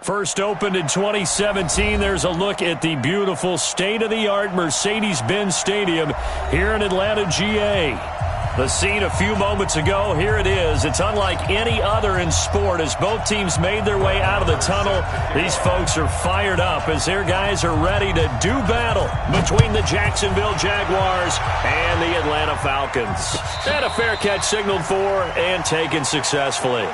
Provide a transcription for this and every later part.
First opened in 2017. There's a look at the beautiful state-of-the-art Mercedes-Benz Stadium here in Atlanta, GA. The scene a few moments ago, here it is. It's unlike any other in sport as both teams made their way out of the tunnel. These folks are fired up as their guys are ready to do battle between the Jacksonville Jaguars and the Atlanta Falcons. And a fair catch signaled for and taken successfully.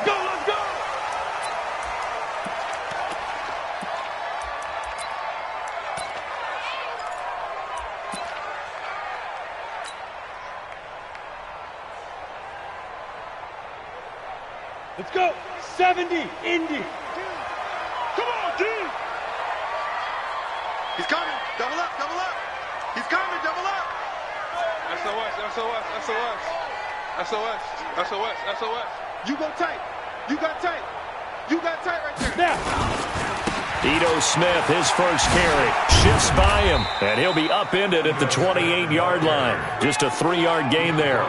Let's go. 70, Indy. Come on, D. He's coming. Double up, double up. He's coming, double up. SOS, SOS, SOS. SOS, SOS, SOS. You go tight. You got tight. You got tight right there. Now. Ito Smith, his first carry, shifts by him, and he'll be upended at the 28-yard line. Just a 3-yard gain there.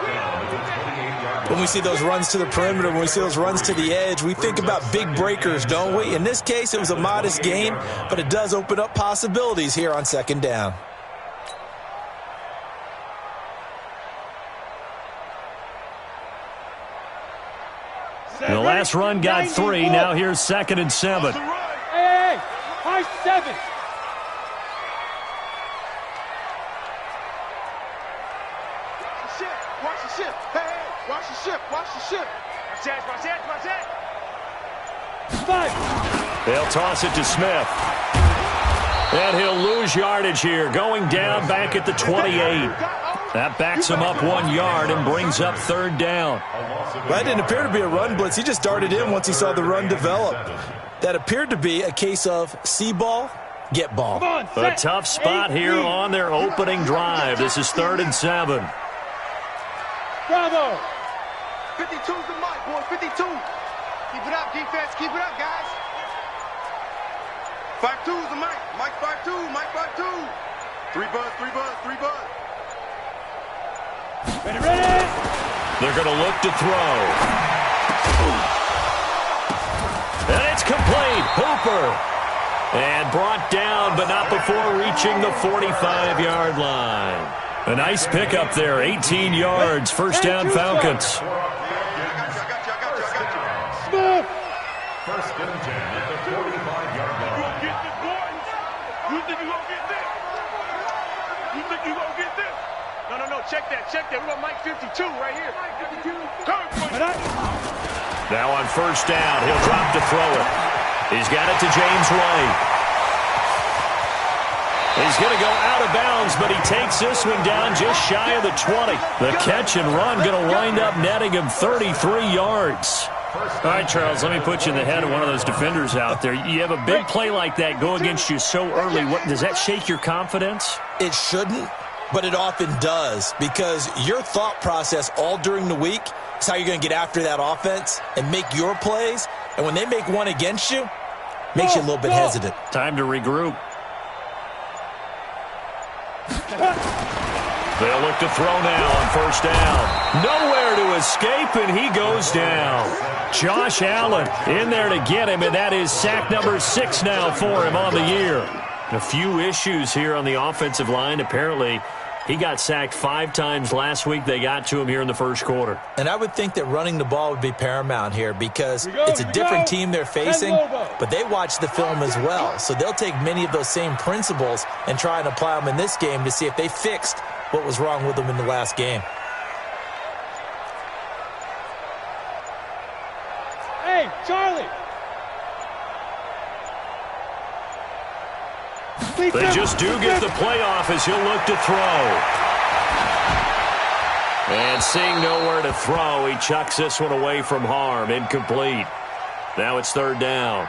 When we see those runs to the perimeter, when we see those runs to the edge, we think about big breakers, don't we? In this case, it was a modest gain, but it does open up possibilities here on second down. The last run got 3. Now here's 2nd and 7. Hey, high 7. Watch the ship. Hey, watch the ship. Watch the ship. Watch that, watch that, watch that. 5. They'll toss it to Smith. And he'll lose yardage here, going down back at the 28. That backs him up 1 yard and brings up 3rd down. That didn't appear to be a run blitz. He just darted in once he saw the run develop. That appeared to be a case of see ball, get ball. Come on, A tough spot here on their opening drive. This is 3rd and 7. Bravo. 52's the mic, boy. 52. Keep it up, defense. Keep it up, guys. 5-2's the mic. Mike 5-2. Mike 5-2. 3 buzz, 3 buzz, 3 buzz. Ready, ready. They're going to look to throw. And it's complete. Hooper. And brought down, but not before reaching the 45-yard line. A nice pickup there, 18 yards. First down, Falcons. Smooth. First and 10 at the 45-yard line. You gonna get this, boys? You think you gonna get this? You think you gonna get this? No, check that. We got Mike 52 right here. Mike 52. Come on. Now on first down, he'll drop to throw it. He's got it to James White. He's going to go out of bounds, but he takes this one down just shy of the 20. The catch and run going to wind up netting him 33 yards. All right, Charles, let me put you in the head of one of those defenders out there. You have a big play like that go against you so early. Does that shake your confidence? It shouldn't, but it often does, because your thought process all during the week is how you're going to get after that offense and make your plays. And when they make one against you, makes you a little bit hesitant. Time to regroup. They'll look to throw now on first down. Nowhere to escape, and he goes down. Josh Allen in there to get him, and that is sack number 6 now for him on the year. A few issues here on the offensive line. Apparently, he got sacked 5 times last week. They got to him here in the first quarter. And I would think that running the ball would be paramount here because it's a different team they're facing, but they watch the film as well. So they'll take many of those same principles and try and apply them in this game to see if they fixed what was wrong with them in the last game. Hey, Charlie. They just do get the playoff as he'll look to throw. And seeing nowhere to throw, he chucks this one away from harm. Incomplete. Now it's 3rd down.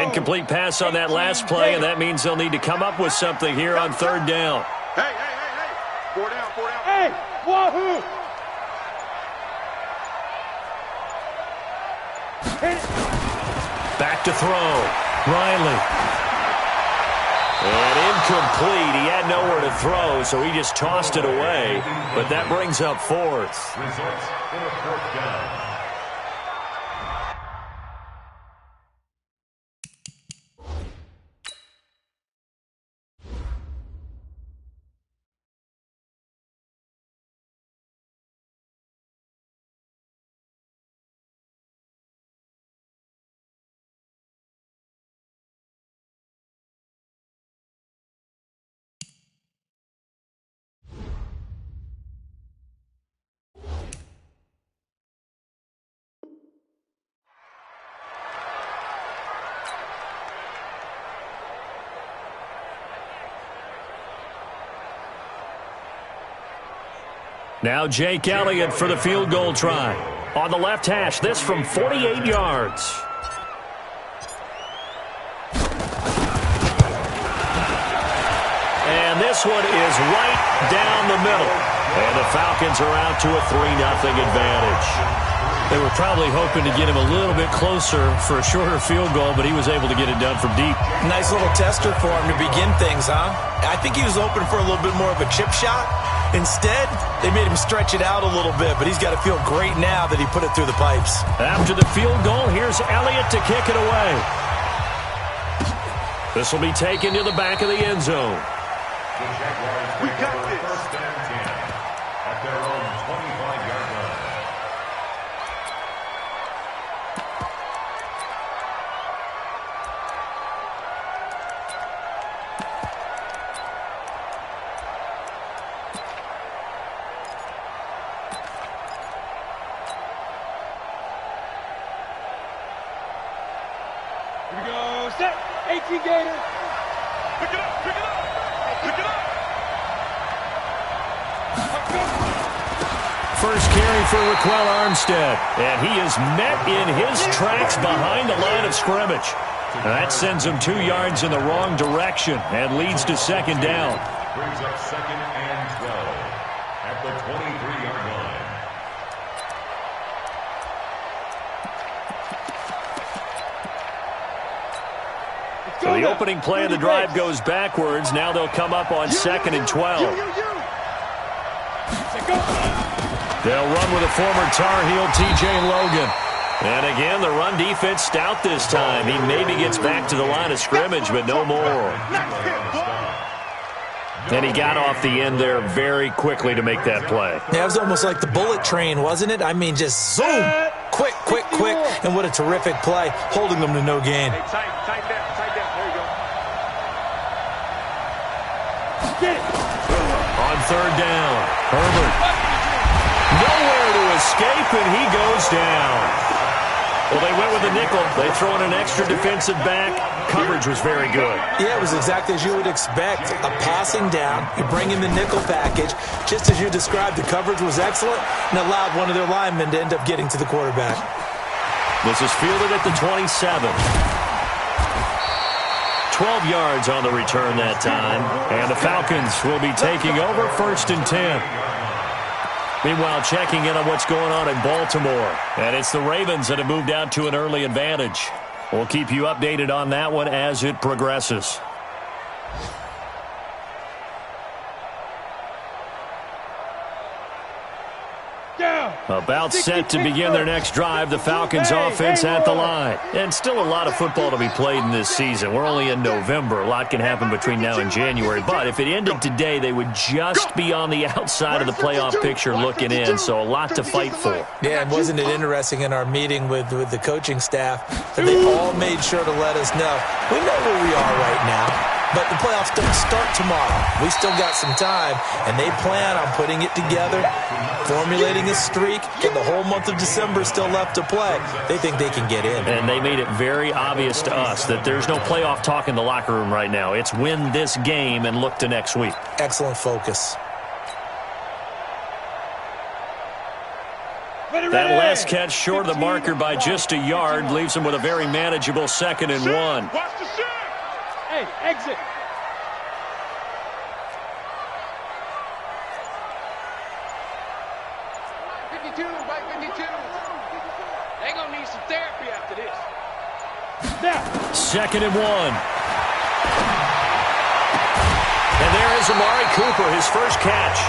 Incomplete pass on that last play, and that means they'll need to come up with something here on third down. Hey. 4 down. Hey, wahoo! Hit it. Back to throw. Riley. And incomplete. He had nowhere to throw, so he just tossed it away. But that brings up fourth. Results in a fourth down. Now Jake Elliott for the field goal try. On the left hash, this from 48 yards. And this one is right down the middle. And the Falcons are out to a 3-0 advantage. They were probably hoping to get him a little bit closer for a shorter field goal, but he was able to get it done from deep. Nice little tester for him to begin things, huh? I think he was hoping for a little bit more of a chip shot. Instead, they made him stretch it out a little bit, but he's got to feel great now that he put it through the pipes. After the field goal, here's Elliott to kick it away. This will be taken to the back of the end zone. The Jaguars We got this. first and 10 at their own 25-yard line. Here we go. Set. 18 Gator. Pick it up. First carry for Raquel Armstead, and he is met in his tracks behind the line of scrimmage. That sends him 2 yards in the wrong direction and leads to second down. Brings up second and 12 at the 23-yard line. So the opening play of the drive goes backwards. Now they'll come up on second and 12. They'll run with a former Tar Heel, T.J. Logan. And again, the run defense stout this time. He maybe gets back to the line of scrimmage, but no more. And he got off the end there very quickly to make that play. Yeah, it was almost like the bullet train, wasn't it? I mean, just zoom, quick, and what a terrific play, holding them to no gain. Hey, tighten down. There you go. Get it. On third down, Herbert. Nowhere to escape, and he goes down. Well, they went with the nickel. They throw in an extra defensive back. Coverage was very good. Yeah, it was exactly as you would expect. A passing down, you bring in the nickel package. Just as you described, the coverage was excellent and allowed one of their linemen to end up getting to the quarterback. This is fielded at the 27. 12 yards on the return that time. And the Falcons will be taking over first and 10. Meanwhile, checking in on what's going on in Baltimore. And it's the Ravens that have moved out to an early advantage. We'll keep you updated on that one as it progresses. About set to begin their next drive, the Falcons offense at the line. And still a lot of football to be played in this season. We're only in November. A lot can happen between now and January. But if it ended today, they would just be on the outside of the playoff picture looking in. So a lot to fight for. Yeah, and wasn't it interesting in our meeting with the coaching staff that they all made sure to let us know, we know where we are right now, but the playoffs don't start tomorrow. We still got some time, and they plan on putting it together, formulating a streak, and the whole month of December still left to play. They think they can get in. And they made it very obvious to us that there's no playoff talk in the locker room right now. It's win this game and look to next week. Excellent focus. That last catch short of the marker by just a yard leaves him with a very manageable 2nd and 1. Watch the shit. Hey, exit. They gonna need some therapy after this. Now. 2nd and 1. And there is Amari Cooper, his first catch.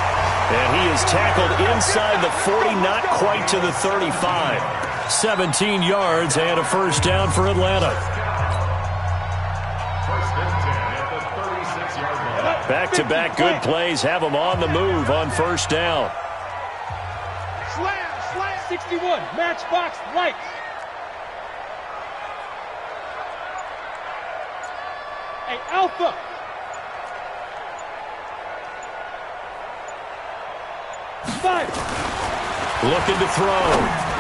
And he is tackled inside the 40, not quite to the 35. 17 yards and a first down for Atlanta. Back-to-back good plays have them on the move on first down. Slam. 61. Matchbox lights. Hey, Alpha. Five. Looking to throw.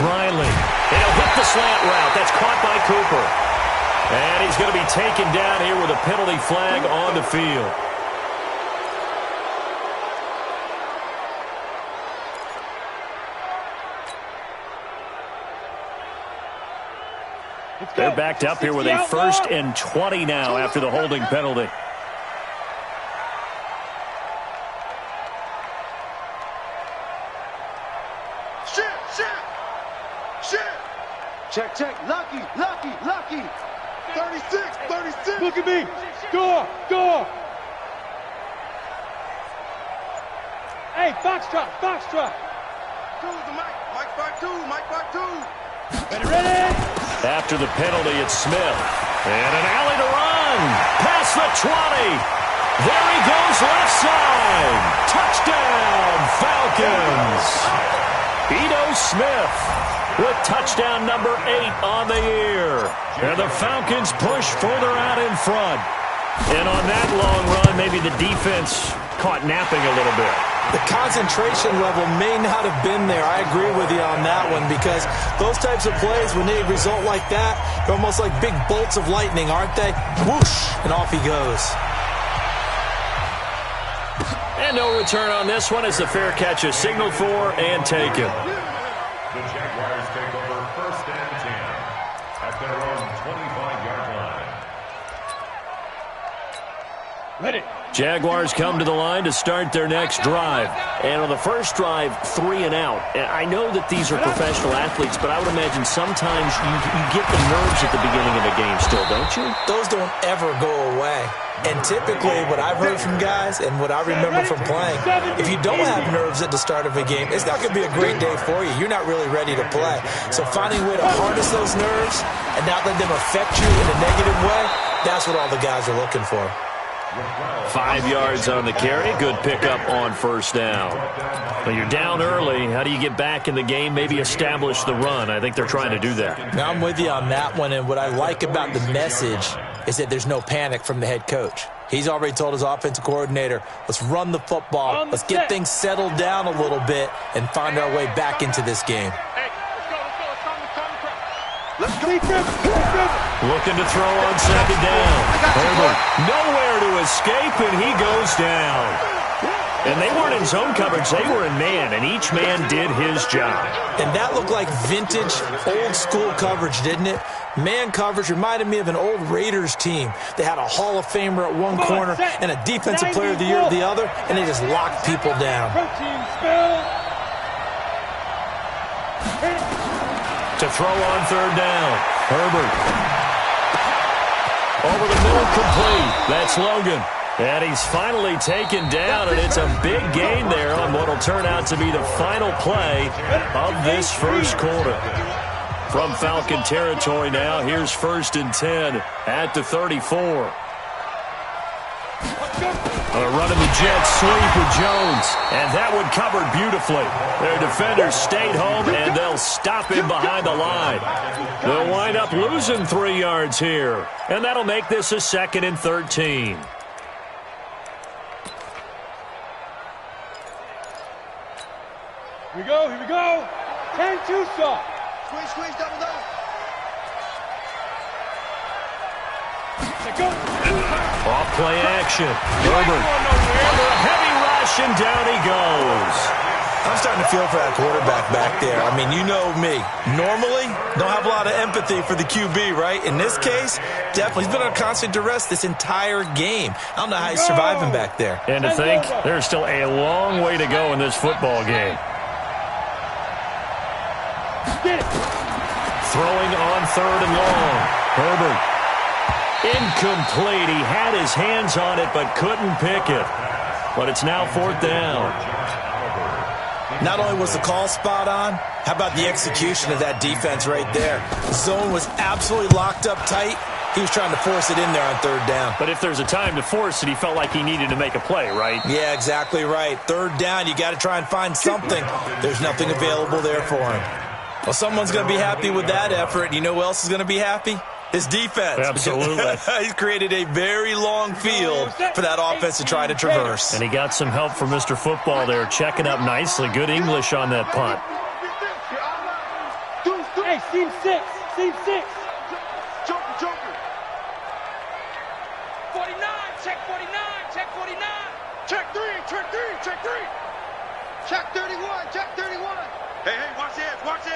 Riley. And he'll hit the slant route. That's caught by Cooper. And he's going to be taken down here with a penalty flag on the field. They're backed up here with a 1st and 20 now after the holding penalty. Check. Lucky. 36. Look at me. Score. Hey, Foxtrot. Two the Mike 5-2. Ready. After the penalty, it's Smith. And an alley to run. Past the 20. There he goes left side. Touchdown, Falcons. Ito Smith with touchdown number 8 on the year. And the Falcons push further out in front. And on that long run, maybe the defense caught napping a little bit. The concentration level may not have been there. I agree with you on that one because those types of plays, when they result like that, they're almost like big bolts of lightning, aren't they? Whoosh, and off he goes. And no return on this one as the fair catch is signaled for and taken. The Jaguars take over 1st and 10 at their own 25-yard line. Ready. Jaguars come to the line to start their next drive. And on the first drive, 3 and out. And I know that these are professional athletes, but I would imagine sometimes you get the nerves at the beginning of a game still, don't you? Those don't ever go away. And typically, what I've heard from guys and what I remember from playing, if you don't have nerves at the start of a game, it's not going to be a great day for you. You're not really ready to play. So finding a way to harness those nerves and not let them affect you in a negative way, that's what all the guys are looking for. 5 yards on the carry. Good pickup on first down. Well, you're down early. How do you get back in the game? Maybe establish the run. I think they're trying to do that. Now, I'm with you on that one, and what I like about the message is that there's no panic from the head coach. He's already told his offensive coordinator, let's run the football, let's get things settled down a little bit and find our way back into this game. Hey, let's go. Looking to throw on second down. Herbert nowhere to escape, and he goes down. And they weren't in zone coverage. They were in man, and each man did his job. And that looked like vintage, old-school coverage, didn't it? Man coverage reminded me of an old Raiders team. They had a Hall of Famer at one corner and a Defensive Player of the Year at the other, and they just locked people down. To throw on third down. Herbert. Over the middle, complete. That's Logan. And he's finally taken down, and it's a big gain there on what will turn out to be the final play of this first quarter. From Falcon territory now, here's 1st and 10 at the 34. Running the jet sweep with Jones, and that one covered beautifully. Their defenders stayed home, and they'll stop him behind the line. They'll wind up losing 3 yards here, and that'll make this a 2nd and 13. Here we go. 10-2 stop. Squeeze, double down. Go. Off play action. Herbert under a heavy rush, and down he goes. I'm starting to feel for that quarterback back there. I mean, you know me. Normally, don't have a lot of empathy for the QB, right? In this case, definitely. He's been under constant duress this entire game. I don't know how he's surviving back there. And to think, there's still a long way to go in this football game. Throwing on 3rd and long. Herbert. Incomplete. He had his hands on it but couldn't pick it. But it's now 4th down. Not only was the call spot on, how about the execution of that defense right there? The zone was absolutely locked up tight. He was trying to force it in there on 3rd down. But if there's a time to force it, he felt like he needed to make a play, right? Yeah, exactly right. 3rd down, you got to try and find something. There's nothing available there for him. Well, someone's going to be happy with that effort. You know who else is going to be happy? His defense. Absolutely. He's created a very long field for that offense to try to traverse. And he got some help from Mr. Football there, checking up nicely. Good English on that punt. Hey, seam 6. Seam 6. Joker. 49, check 49, check 49. Check 3, check 3, check 3. Check 31, check 31. Hey, watch this, watch this.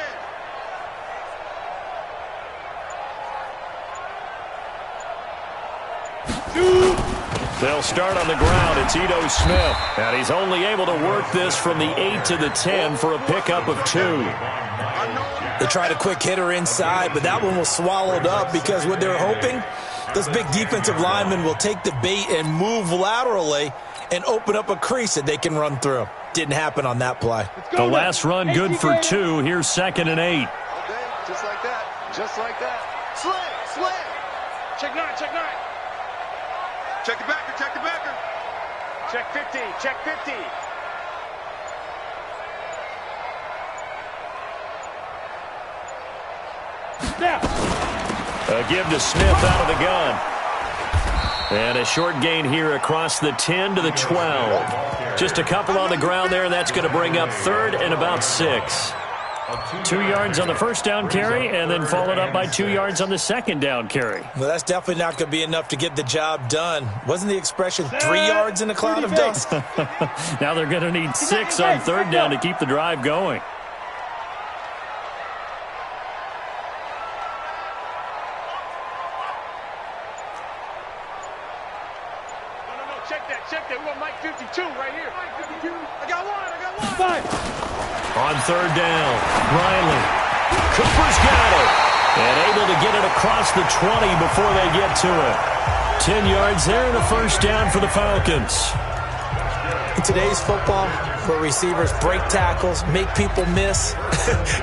They'll start on the ground. It's Ito Smith. And he's only able to work this from the 8 to the 10 for a pickup of 2. They tried a quick hitter inside, but that one was swallowed up because what they're hoping, those big defensive linemen will take the bait and move laterally and open up a crease that they can run through. Didn't happen on that play. The last run good for 2. Here's 2nd and 8. Okay, just like that. Just like that. Slam. Check 9, check 9. Check the backer, check the backer. Check 50, check 50. Now. A give to Smith out of the gun. And a short gain here across the 10 to the 12. Just a couple on the ground there, and that's going to bring up 3rd and about 6. 2 yards on the first down carry, and then followed up by 2 yards on the second down carry. Well, that's definitely not going to be enough to get the job done. Wasn't the expression 3 yards in a cloud of dust? Now they're going to need 6 on 3rd down to keep the drive going. Check that. We want Mike 52 right here. Mike 52. I got one. 5. On 3rd down, Riley. Cooper's got it. And able to get it across the 20 before they get to it. 10 yards there and a first down for the Falcons. In today's football, where receivers break tackles, make people miss,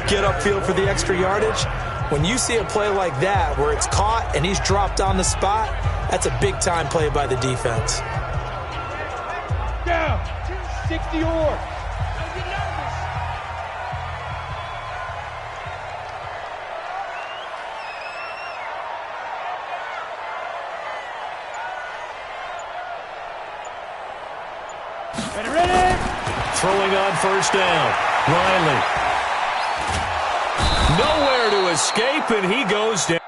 get upfield for the extra yardage, when you see a play like that where it's caught and he's dropped on the spot, that's a big-time play by the defense. Down. 60 or. Ready. Throwing on first down. Riley. Nowhere to escape, and he goes down.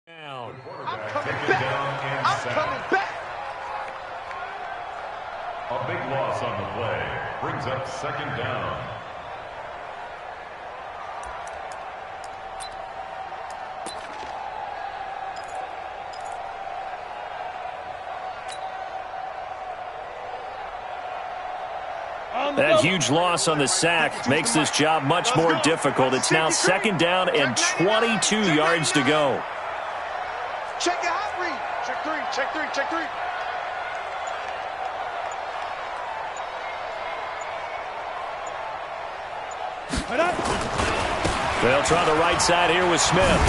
I'm coming back. A big loss on the play brings up 2nd down. That huge loss on the sack makes this job much more difficult. It's now 2nd down and 22 yards to go. Check your hot read. Check three, check three, check three. They'll try the right side here with Smith.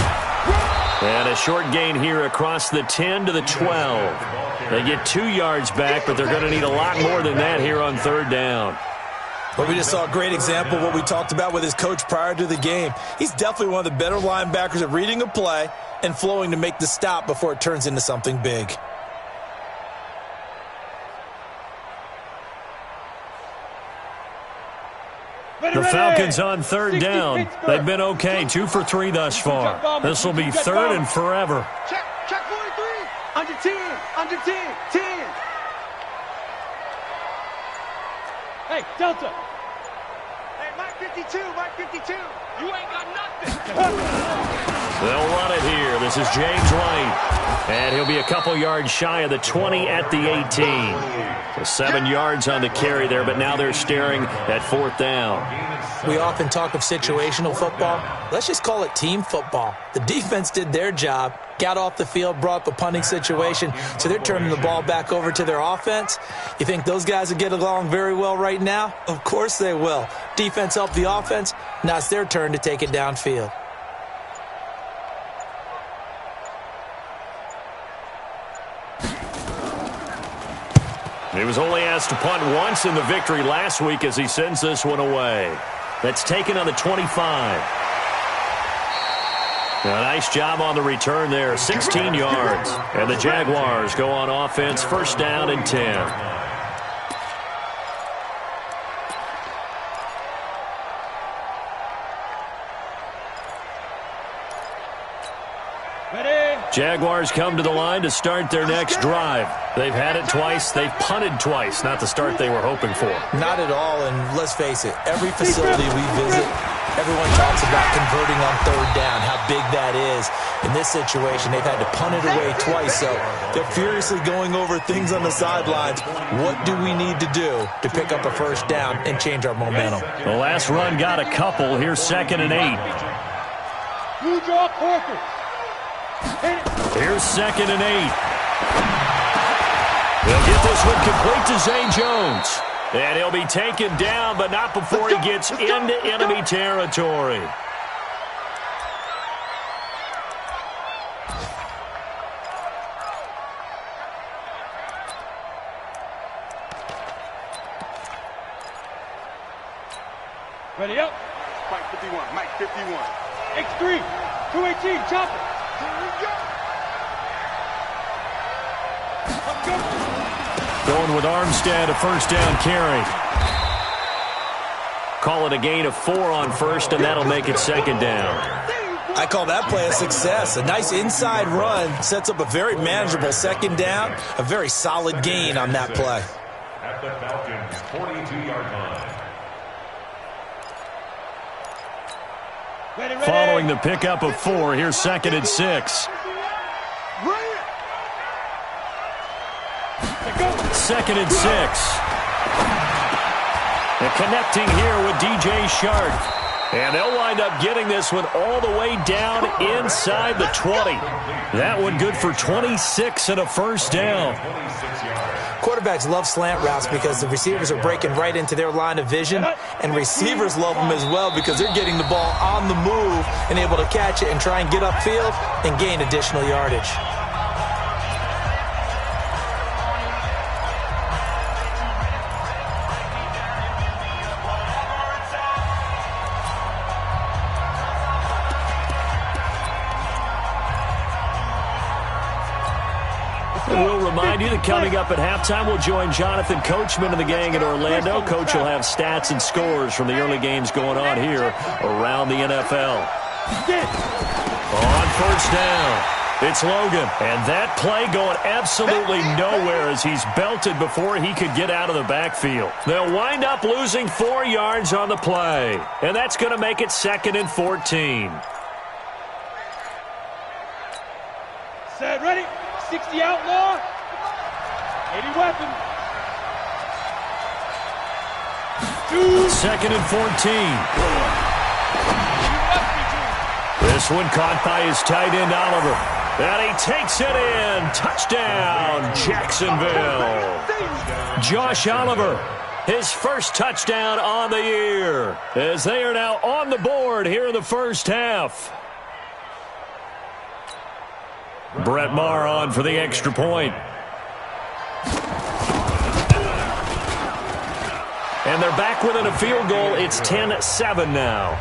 And a short gain here across the 10 to the 12. They get 2 yards back, but they're going to need a lot more than that here on 3rd down. Well, we just saw a great example of what we talked about with his coach prior to the game. He's definitely one of the better linebackers at reading a play and flowing to make the stop before it turns into something big. The Falcons on 3rd down. They've been okay, 2 for 3 thus far. This will be 3rd and forever. Check 43. Under 10, under 10, 10. Hey, Delta. Hey, Mike 52, Mike 52. You ain't got nothing. They'll run it here. This is James White. And he'll be a couple yards shy of the 20 at the 18. So 7 yards on the carry there, but now they're staring at 4th down. We often talk of situational football. Let's just call it team football. The defense did their job, got off the field, brought up a punting situation, so they're turning the ball back over to their offense. You think those guys will get along very well right now? Of course they will. Defense helped the offense. Now it's their turn to take it downfield. He was only asked to punt once in the victory last week as he sends this one away. That's taken on the 25. A nice job on the return there, 16 yards. And the Jaguars go on offense, 1st down and 10. Jaguars come to the line to start their next drive. They've had it twice. They've punted twice. Not the start they were hoping for. Not at all, and let's face it, every facility we visit, everyone talks about converting on 3rd down, how big that is. In this situation, they've had to punt it away twice, so they're furiously going over things on the sidelines. What do we need to do to pick up a 1st down and change our momentum? The last run got a couple. Here's 2nd and 8. You draw Corker. Here's 2nd and 8. They'll get this one complete to Zay Jones. And he'll be taken down, but not before he gets into enemy territory. Ready up. Mike 51, Mike 51. X3, 218, chopper. Going with Armstead, a 1st down carry. Call it a gain of 4 on 1st, and that'll make it 2nd down. I call that play a success. A nice inside run sets up a very manageable 2nd down, a very solid gain on that play. At the Falcons' 42-yard line. Following the pickup of 4, here's 2nd and 6. 2nd and 6. And connecting here with DJ Shark. And they'll wind up getting this one all the way down inside the 20. That one good for 26 and a 1st down. Quarterbacks love slant routes because the receivers are breaking right into their line of vision, and receivers love them as well because they're getting the ball on the move and able to catch it and try and get upfield and gain additional yardage. We'll remind you that coming up at halftime, we'll join Jonathan Coachman and the gang in Orlando. Coach will have stats and scores from the early games going on here around the NFL. On 1st down, it's Logan. And that play going absolutely nowhere as he's belted before he could get out of the backfield. They'll wind up losing 4 yards on the play. And that's going to make it 2nd and 14. Set, ready. 60 outlaw. 80 weapon. Second and 14. This one caught by his tight end, Oliver. And he takes it in. Touchdown, Jacksonville. Josh Oliver, his first touchdown on the year, as they are now on the board here in the first half. Brett Maher on for the extra point. And they're back within a field goal. It's 10-7 now.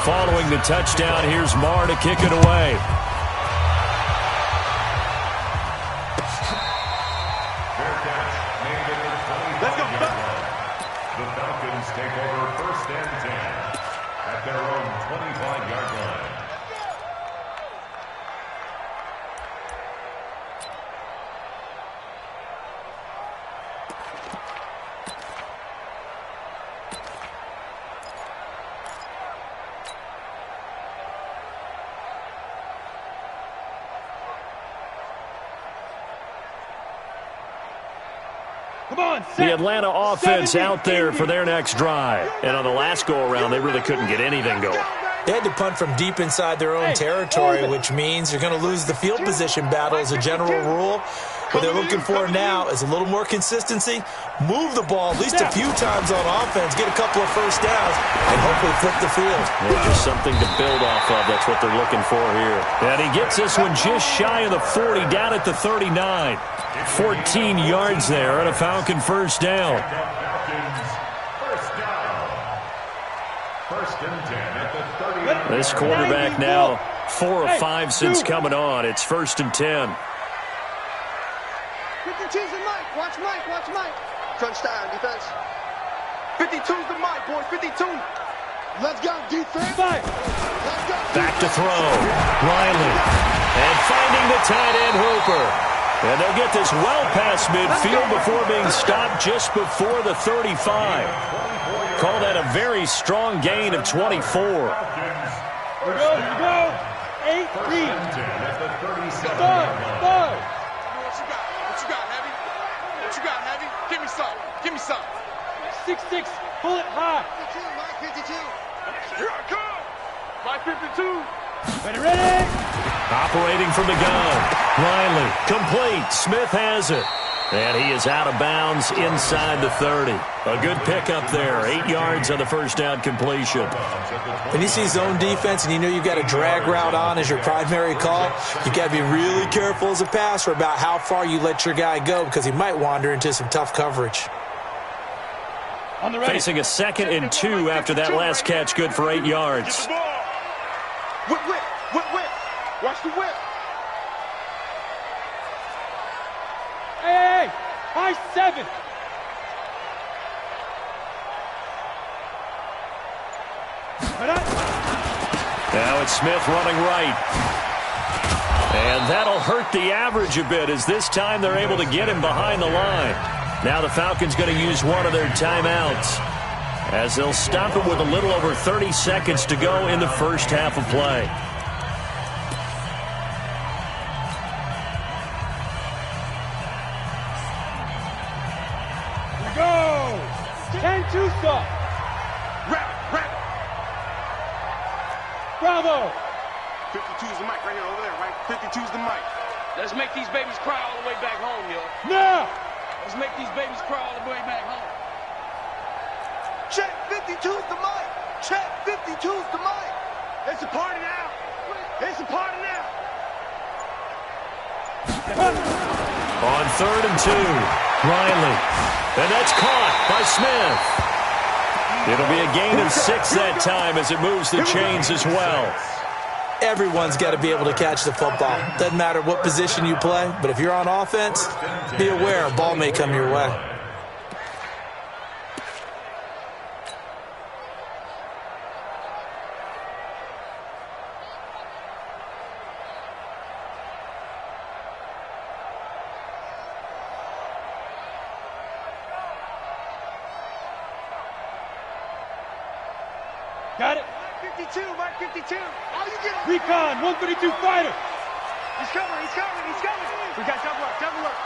Following the touchdown, here's Maher to kick it away. Let's go. The Falcons take over first and 10 at their own 25-yard line. The Atlanta offense out there for their next drive. And on the last go-around, they really couldn't get anything going. They had to punt from deep inside their own territory, which means you're going to lose the field position battle as a general rule. What they're looking for now is a little more consistency, move the ball at least a few times on offense, get a couple of first downs, and hopefully flip the field. Yeah, just something to build off of. That's what they're looking for here. And he gets this one just shy of the 40, down at the 39. 14 yards there and a Falcon first down. First and 10 at the 30. This quarterback now 4 of 5 since coming on. It's first and 10. 52's the Mike. Watch Mike. Watch Mike. Crunch down, defense. 52's the Mike, boys. 52. Let's go, defense. Let's go. Back to throw. Riley. And finding the tight end, Hooper. And they'll get this well past midfield before being stopped just before the 35. Call that a very strong gain of 24. Here we go. 8-3. Start. What you got, Heavy? What you got, Heavy? Give me some. Give me some. 6-6. Pull it high. 52, Mike 52. Here I come. Mike 52. Ready. Operating from the gun. Riley, complete. Smith has it. And he is out of bounds inside the 30. A good pickup there. 8 yards on the first down completion. When you see zone defense and you know you've got a drag route on as your primary call, you got to be really careful as a passer about how far you let your guy go because he might wander into some tough coverage. On the ready. Facing a 2nd and 2 after that last catch, good for 8 yards. Whip. Watch the whip. Hey. High 7. Now it's Smith running right. And that'll hurt the average a bit as this time they're able to get him behind the line. Now the Falcons going to use one of their timeouts as they'll stop it with a little over 30 seconds to go in the first half of play. Go. 10-2 stop. Rap. Bravo. 52's the Mike right here over there, right? 52's the Mike. Let's make these babies cry all the way back home, yo. Now. Let's make these babies cry all the way back home. Check 52's the Mike. Check 52's the Mike. It's a party now. It's a party now. On 3rd and 2, Riley. And that's caught by Smith. It'll be a gain of 6 that time as it moves the chains as well. Everyone's got to be able to catch the football. Doesn't matter what position you play, but if you're on offense, be aware a ball may come your way. Got it. Mike 52. All you get. Recon. 132 fighter. He's coming, he's coming, he's coming. We got double up, double up.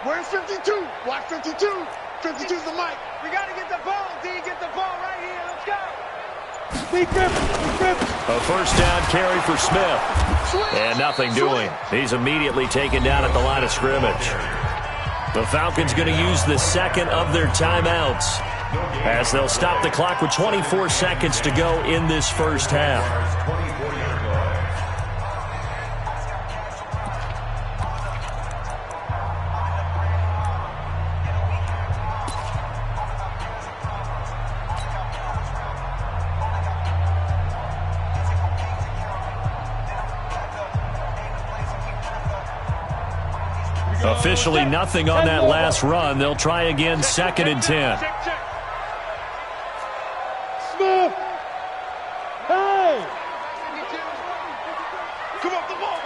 Where's 52? Watch 52. 52's the mic. We got to get the ball, D. Get the ball right here. Let's go. A first down carry for Smith. And nothing doing. He's immediately taken down at the line of scrimmage. The Falcons going to use the second of their timeouts as they'll stop the clock with 24 seconds to go in this first half. Officially nothing on that last run. They'll try again, 2nd and 10. Smith! Hey! Come off the ball.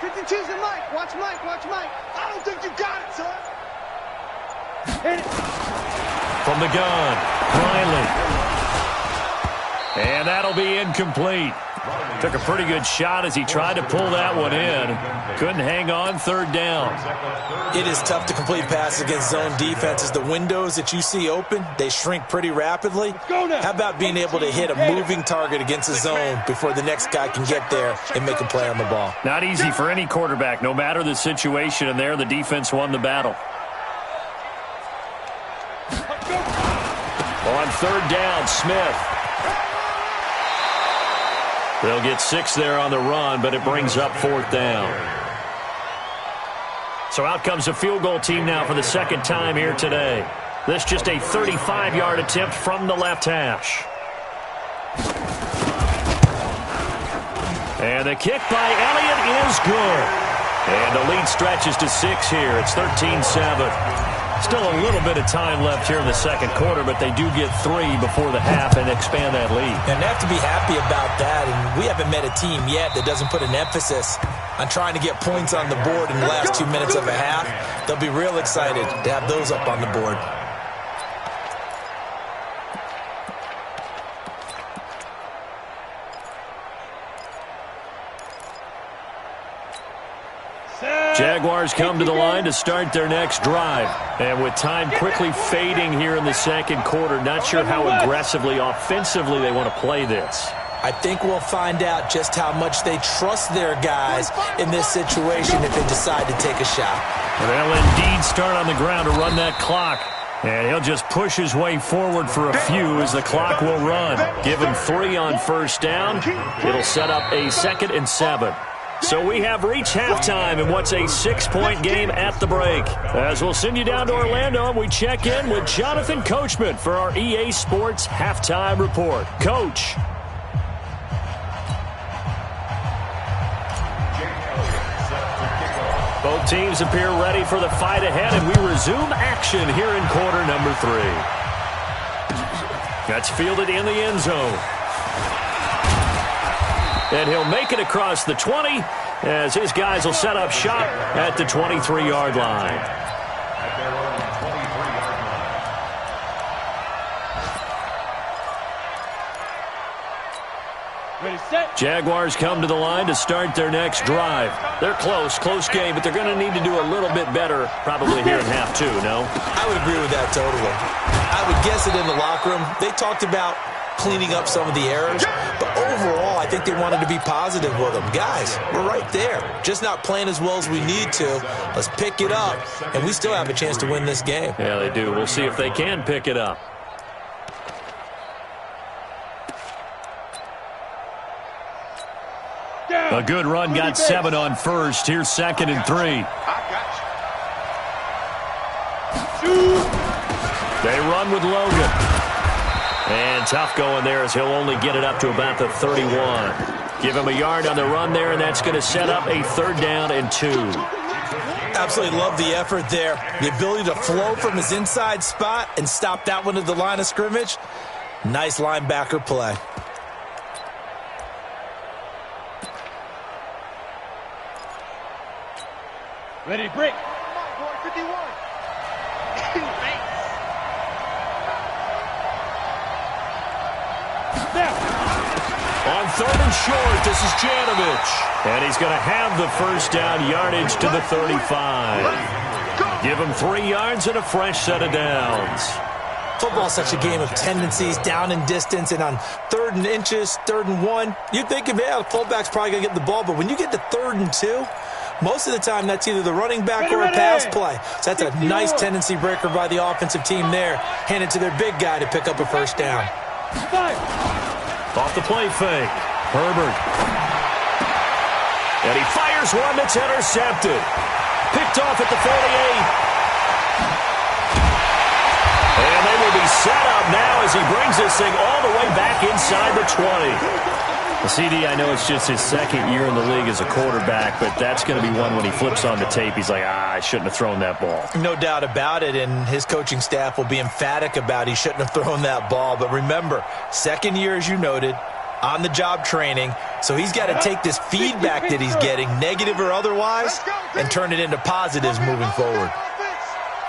52's the mic. Watch Mike, watch Mike. I don't think you got it, son. Hit it! From the gun, Riley. And that'll be incomplete. Took a pretty good shot as he tried to pull that one in. Couldn't hang on, 3rd down. It is tough to complete passes against zone defenses. The windows that you see open, they shrink pretty rapidly. How about being able to hit a moving target against a zone before the next guy can get there and make a play on the ball? Not easy for any quarterback, no matter the situation, and there the defense won the battle. On 3rd down, Smith. They'll get 6 there on the run, but it brings up 4th down. So out comes a field goal team now for the 2nd time here today. This just a 35-yard attempt from the left hash. And the kick by Elliott is good. And the lead stretches to 6 here. It's 13-7. Still a little bit of time left here in the 2nd quarter, but they do get 3 before the half and expand that lead. And they have to be happy about that. And we haven't met a team yet that doesn't put an emphasis on trying to get points on the board in the last 2 minutes of a half. They'll be real excited to have those up on the board. Jaguars come to the line to start their next drive. And with time quickly fading here in the 2nd quarter, not sure how aggressively, offensively they want to play this. I think we'll find out just how much they trust their guys in this situation if they decide to take a shot. They'll indeed start on the ground to run that clock. And he'll just push his way forward for a few as the clock will run. Give him 3 on 1st down. It'll set up a 2nd and 7. So we have reached halftime in what's a 6-point game at the break. As we'll send you down to Orlando, and we check in with Jonathan Coachman for our EA Sports Halftime Report. Coach. Both teams appear ready for the fight ahead, and we resume action here in quarter number 3. That's fielded in the end zone. And he'll make it across the 20 as his guys will set up shop at the 23-yard line. At their own 23-yard line. Ready, set. Jaguars come to the line to start their next drive. They're close game, but they're going to need to do a little bit better probably here in half 2, no? I would agree with that totally. I would guess it in the locker room. They talked about cleaning up some of the errors, but overall, I think they wanted to be positive with them. Guys, we're right there. Just not playing as well as we need to. Let's pick it up, and we still have a chance to win this game. Yeah, they do. We'll see if they can pick it up. A good run, got 7 on 1st. Here's 2nd and 3. They run with Logan. And tough going there as he'll only get it up to about the 31. Give him a yard on the run there, and that's going to set up a 3rd down and 2. Absolutely love the effort there. The ability to flow from his inside spot and stop that one at the line of scrimmage. Nice linebacker play. Ready, break. boy. 51. On 3rd and short, this is Janovich. And he's going to have the first down yardage to the 35. Give him 3 yards and a fresh set of downs. Football's such a game of tendencies, down and distance, and on 3rd and inches, 3rd and 1, you'd think, yeah, the fullback's probably going to get the ball, but when you get to 3rd and 2, most of the time that's either the running back or a pass play. So that's a nice tendency breaker by the offensive team there. Hand it to their big guy to pick up a first down. Off the play fake, Herbert. And he fires one that's intercepted. Picked off at the 48. And they will be set up now as he brings this thing all the way back inside the 20. The CD, I know it's just his 2nd year in the league as a quarterback, but that's going to be one when he flips on the tape. He's like, I shouldn't have thrown that ball. No doubt about it, and his coaching staff will be emphatic about he shouldn't have thrown that ball. But remember, 2nd year, as you noted, on-the-job training, so he's got to take this feedback that he's getting, negative or otherwise, and turn it into positives moving forward.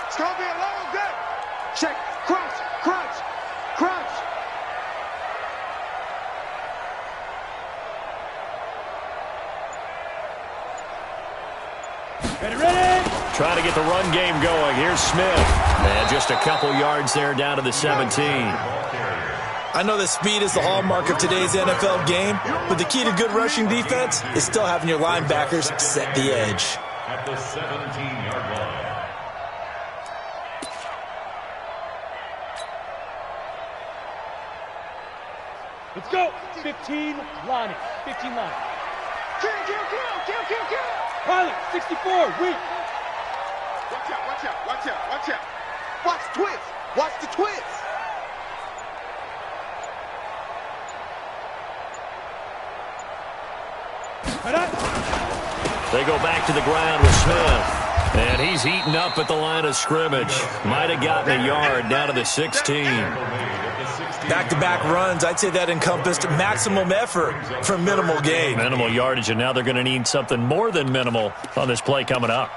It's going to be a long day. Check. Crunch. Crunch. Crunch. Ready. Trying to get the run game going. Here's Smith. And just a couple yards there down to the 17. I know that speed is the hallmark of today's NFL game, but the key to good rushing defense is still having your linebackers set the edge. At the 17-yard line. Let's go. 15 Lonnie. 15 Lonnie. Kill. Pilot, 64, weak. Watch out. Watch the twist. Watch the twist. They go back to the ground with Smith. And he's heating up at the line of scrimmage. Might have gotten a yard down to the 16. Back-to-back runs, I'd say that encompassed maximum effort for minimal gain. Minimal yardage, and now they're going to need something more than minimal on this play coming up.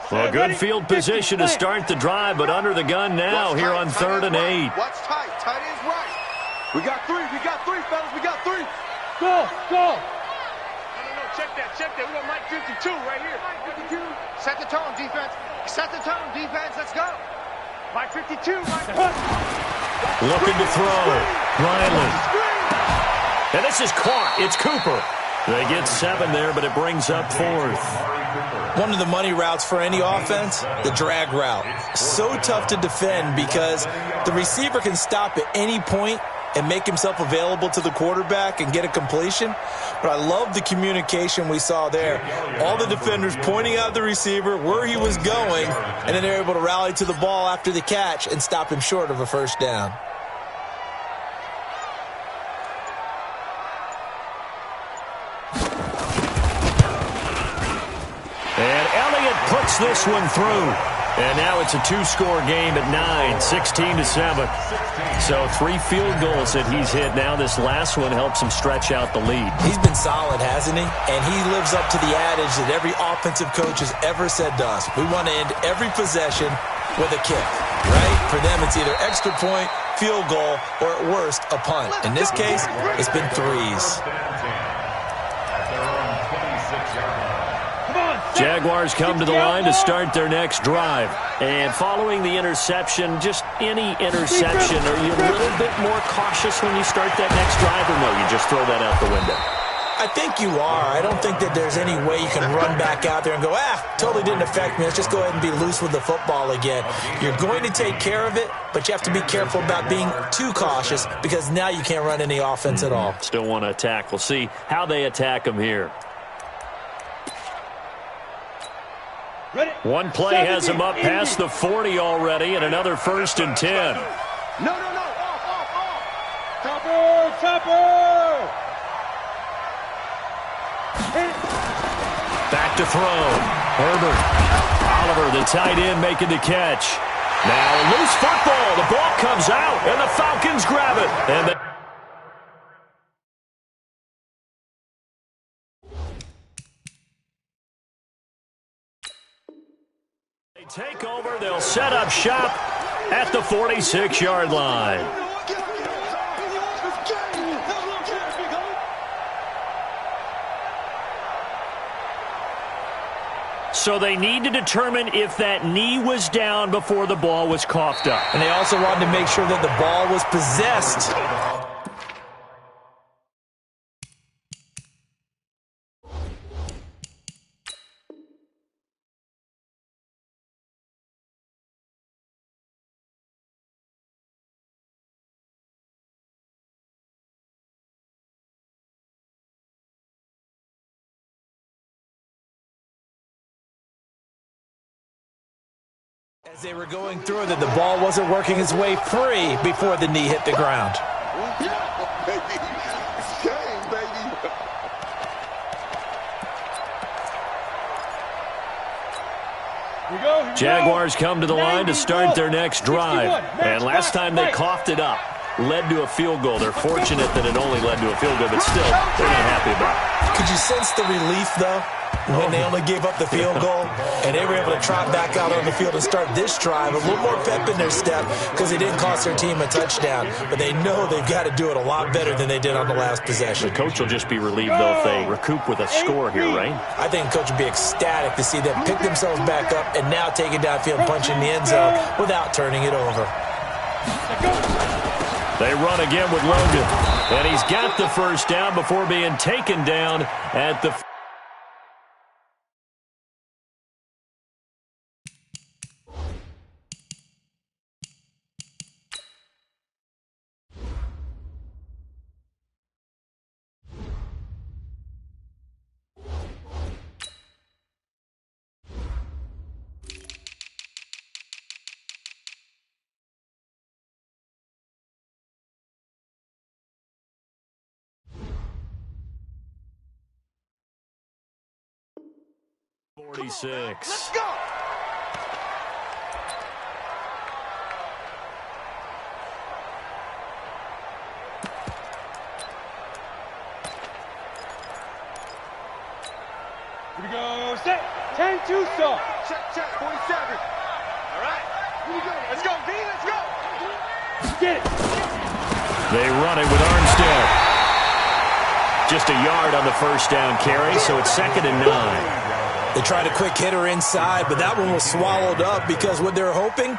Well, a good field position to start the drive, but under the gun now here on 3rd and 8. Watch tight. Tight is right. We got three, fellas. We got 3. Go. No. Check that. We got Mike 52 right here. Mike 52. Set the tone, defense. Let's go. Mike 52. Looking to throw. Riley. And this is caught. It's Cooper. They get 7 there, but it brings up 4th. One of the money routes for any offense, the drag route. So tough to defend because the receiver can stop at any point and make himself available to the quarterback and get a completion. But I love the communication we saw there. All the defenders pointing out the receiver, where he was going, and then they're able to rally to the ball after the catch and stop him short of a first down. And Elliott puts this one through. And now it's a 2-score game at 9, 16-7. So 3 field goals that he's hit. Now this last one helps him stretch out the lead. He's been solid, hasn't he? And he lives up to the adage that every offensive coach has ever said to us. We want to end every possession with a kick, right? For them, it's either extra point, field goal, or at worst, a punt. In this case, it's been 3s. Jaguars come to the line to start their next drive. And following the interception, just any interception, are you a little bit more cautious when you start that next drive, or no, you just throw that out the window? I think you are. I don't think that there's any way you can run back out there and go, totally didn't affect me. Let's just go ahead and be loose with the football again. You're going to take care of it, but you have to be careful about being too cautious because now you can't run any offense at all. Still want to attack. We'll see how they attack them here. Ready. One play has him up past the 40 already, and another 1st and 10. No. Off. Chopper. Back to throw. Herbert. Oliver, the tight end, making the catch. Now a loose football. The ball comes out, and the Falcons grab it. And they take over. They'll set up shop at the 46-yard line. So they need to determine if that knee was down before the ball was coughed up. And they also wanted to make sure that the ball was possessed. As they were going through that, the ball wasn't working its way free before the knee hit the ground. Jaguars come to the line to start their next drive. And last time they coughed it up, led to a field goal. They're fortunate that it only led to a field goal, but still, they're not happy about it. Could you sense the relief, though, when they only gave up the field goal and they were able to trot back out on the field and start this drive? A little more pep in their step because they didn't cost their team a touchdown, but they know they've got to do it a lot better than they did on the last possession. The coach will just be relieved, though, if they recoup with a score here, right? I think the coach would be ecstatic to see them pick themselves back up and now take it downfield and punch in the end zone without turning it over. They run again with Logan, and he's got the first down before being taken down at the... Let's go! Here we go. Set. 10-2 start. Check, 47. All right. Here we go. Let's go, D. Let's go. Get it. They run it with Armstead. Just a yard on the first down carry, so it's 2nd and 9. They tried a quick hitter inside, but that one was swallowed up because what they're hoping,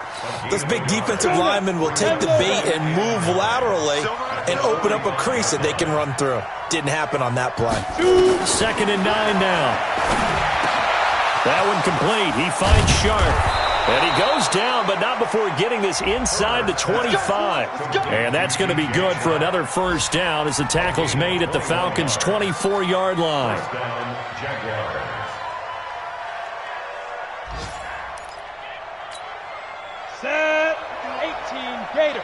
those big defensive linemen will take the bait and move laterally and open up a crease that they can run through. Didn't happen on that play. 2nd and 9 now. That one complete. He finds Sharp. And he goes down, but not before getting this inside the 25. And that's going to be good for another first down as the tackle's made at the Falcons' 24-yard line. Set. 18 Gators.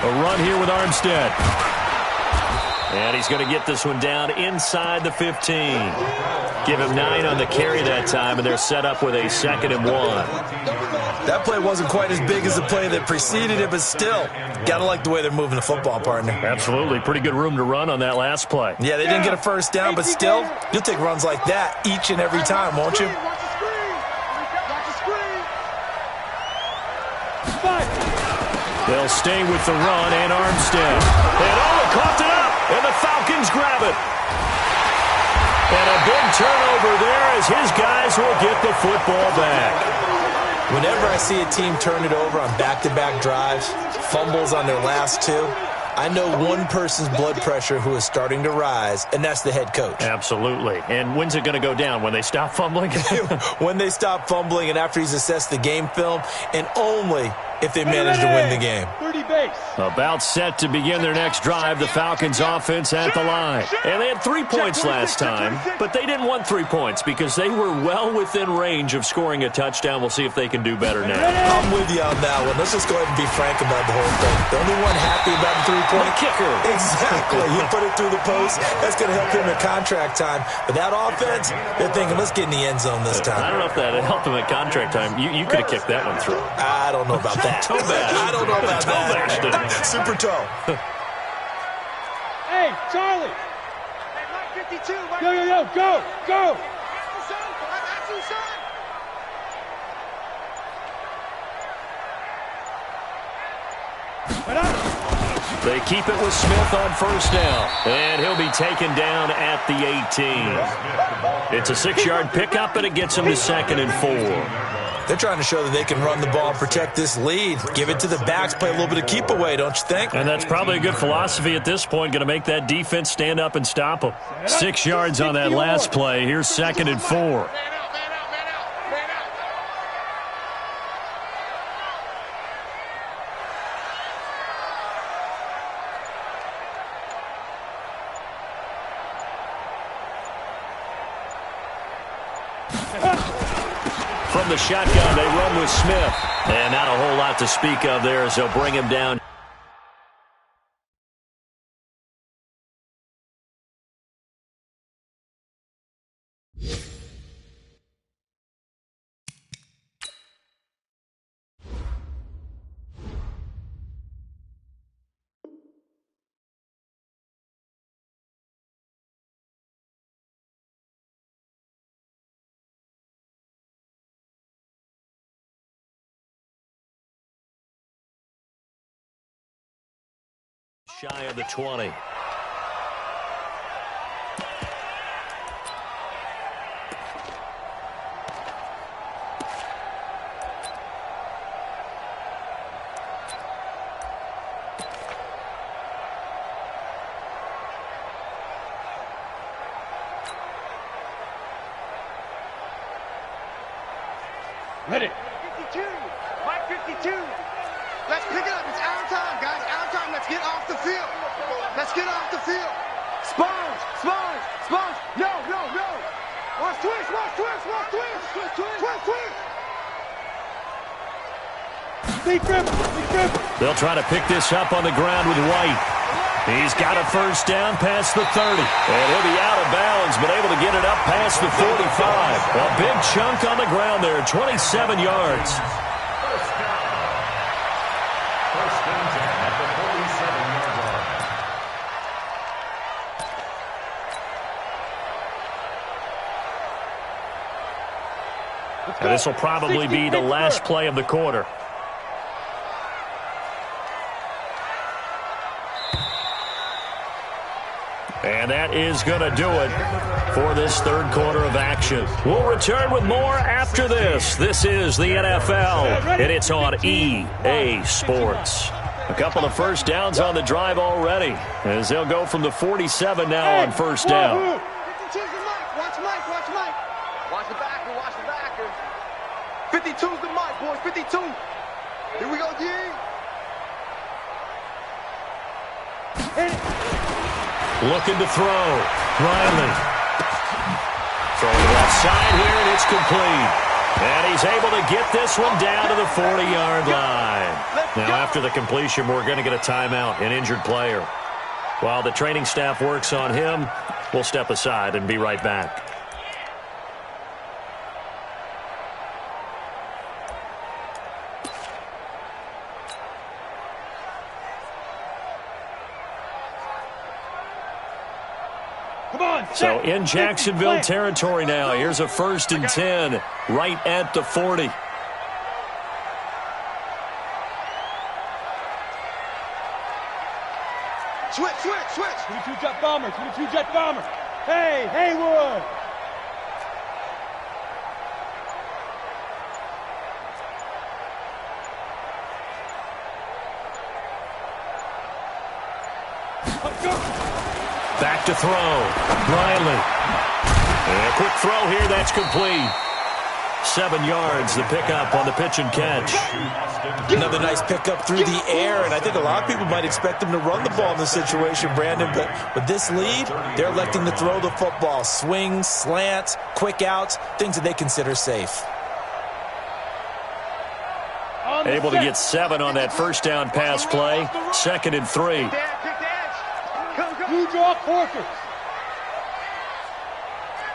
A run here with Armstead. And he's going to get this one down inside the 15. Give him 9 on the carry that time, and they're set up with a 2nd and 1. That play wasn't quite as big as the play that preceded it, but still, got to like the way they're moving the football, partner. Absolutely. Pretty good room to run on that last play. Yeah, they didn't get a first down, but still, you'll take runs like that each and every time, won't you? They'll stay with the run and Armstead. And coughed it up, and the Falcons grab it. And a big turnover there as his guys will get the football back. Whenever I see a team turn it over on back-to-back drives, fumbles on their last 2, I know one person's blood pressure who is starting to rise, and that's the head coach. Absolutely. And when's it going to go down? When they stop fumbling? When they stop fumbling and after he's assessed the game film, and only if they manage to win the game. base. About set to begin their next drive, the Falcons offense at the line. And they had 3 points last time, but they didn't want 3 points because they were well within range of scoring a touchdown. We'll see if they can do better now. I'm with you on that one. Let's just go ahead and be frank about the whole thing. The only one happy about the three-point kicker. Exactly. You put it through the post. That's going to help him at contract time. But that offense, they're thinking, let's get in the end zone this time. I don't know if that helped him at contract time. You could have kicked that one through. I don't know about that. Toe bash. I don't know about that. Super toe. Hey, Charlie. Hey, Mike 52. Mike Yo, go, go. They keep it with Smith on first down, and he'll be taken down at the 18. It's a 6-yard pickup, and it gets him to 2nd and 4. They're trying to show that they can run the ball and protect this lead. Give it to the backs, play a little bit of keep away, don't you think? And that's probably a good philosophy at this point, going to make that defense stand up and stop them. 6 yards on that last play. Here's 2nd and 4. From the shotgun, they run with Smith. And not a whole lot to speak of there as they'll bring him down. Shy of the 20. Ready. 52. Mike 52. Let's pick it up. It's our time, guys. Our time. Let's get off the field. Let's get off the field. Sponge. No. Watch twist. Big grip. They'll try to pick this up on the ground with White. He's got a first down past the 30. And he'll be out of bounds, but able to get it up past the 45. A big chunk on the ground there, 27 yards. First and 10 at the 47-yard line. And this will probably be the last play of the quarter. And that is going to do it for this third quarter of action. We'll return with more after this. This is the NFL, and it's on EA Sports. A couple of first downs on the drive already, as they'll go from the 47 now on first down. 52's the Mike. Watch Mike. Watch the backer. 52's the Mike, boys. 52. Here we go, D. Looking to throw. Riley. Throwing the left side here, and it's complete. And he's able to get this one down to the 40-yard line. Now, after the completion, we're going to get a timeout, an injured player. While the training staff works on him, we'll step aside and be right back. So in Jacksonville territory now. Here's a 1st and 10 right at the 40. Switch. 22 jet bomber. Hey, Haywood. Back to throw. Riley. And a quick throw here. That's complete. 7 yards, the pickup on the pitch and catch. Another nice pickup through the air, and I think a lot of people might expect them to run the ball in this situation, Brandon, but with this lead, they're electing to throw the football. Swings, slants, quick outs, things that they consider safe. Able to get 7 on that first down pass play. 2nd and 3. You draw quarters.